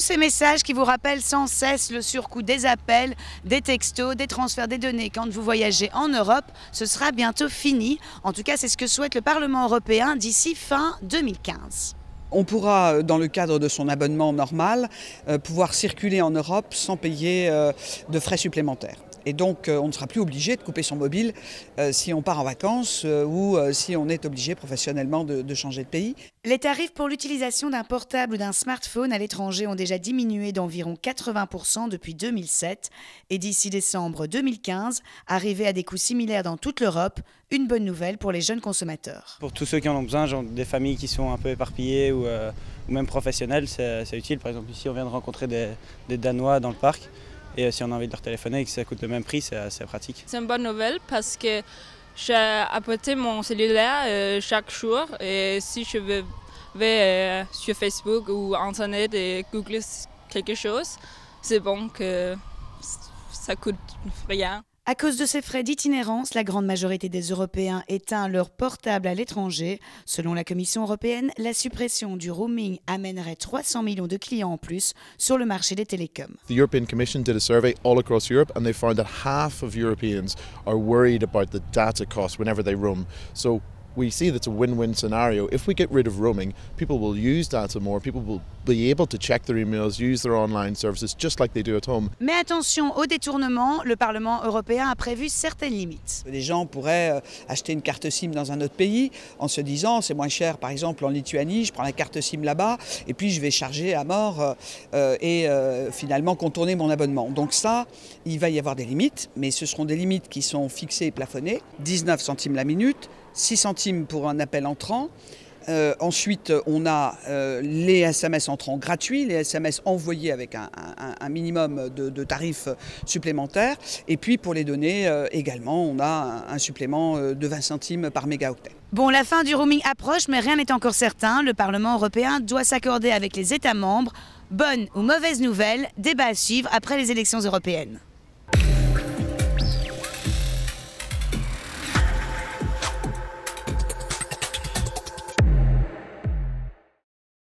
ces messages qui vous rappellent sans cesse le surcoût des appels, des textos, des transferts des données quand vous voyagez en Europe, ce sera bientôt fini. En tout cas, c'est ce que souhaite le Parlement européen d'ici fin 2015. On pourra, dans le cadre de son abonnement normal, pouvoir circuler en Europe sans payer de frais supplémentaires. Et donc, on ne sera plus obligé de couper son mobile si on part en vacances ou si on est obligé professionnellement de changer de pays. Les tarifs pour l'utilisation d'un portable ou d'un smartphone à l'étranger ont déjà diminué d'environ 80% depuis 2007. Et d'ici décembre 2015, arriver à des coûts similaires dans toute l'Europe, une bonne nouvelle pour les jeunes consommateurs. Pour tous ceux qui en ont besoin, genre des familles qui sont un peu éparpillées ou même professionnelles, c'est utile. Par exemple, ici, on vient de rencontrer des Danois dans le parc. Et si on a envie de leur téléphoner et que ça coûte le même prix, c'est assez pratique. C'est une bonne nouvelle parce que j'ai apporté mon cellulaire chaque jour. Et si je vais sur Facebook ou Internet et googler quelque chose, c'est bon que ça coûte rien. À cause de ces frais d'itinérance, la grande majorité des Européens éteignent leur portable à l'étranger. Selon la Commission européenne, la suppression du roaming amènerait 300 millions de clients en plus sur le marché des télécoms. The European Commission did a survey all across Europe and they found that half of Europeans are worried about the data costs whenever they roam. So we see that's a win-win scenario. If we get rid of roaming, people will use data more, people will be able to check their emails, use their online services just like they do at home. Mais attention au détournement, le Parlement européen a prévu certaines limites. Les gens pourraient acheter une carte SIM dans un autre pays en se disant c'est moins cher par exemple en Lituanie, je prends la carte SIM là-bas et puis je vais charger à mort et finalement contourner mon abonnement. Donc ça, il va y avoir des limites, mais ce seront des limites qui sont fixées et plafonnées, 19 centimes la minute, 6 centimes pour un appel entrant. Ensuite, on a les SMS entrants gratuits, les SMS envoyés avec un minimum de tarifs supplémentaires. Et puis pour les données également, on a un supplément de 20 centimes par mégaoctet. Bon, la fin du roaming approche, mais rien n'est encore certain. Le Parlement européen doit s'accorder avec les États membres. Bonne ou mauvaise nouvelle, débat à suivre après les élections européennes.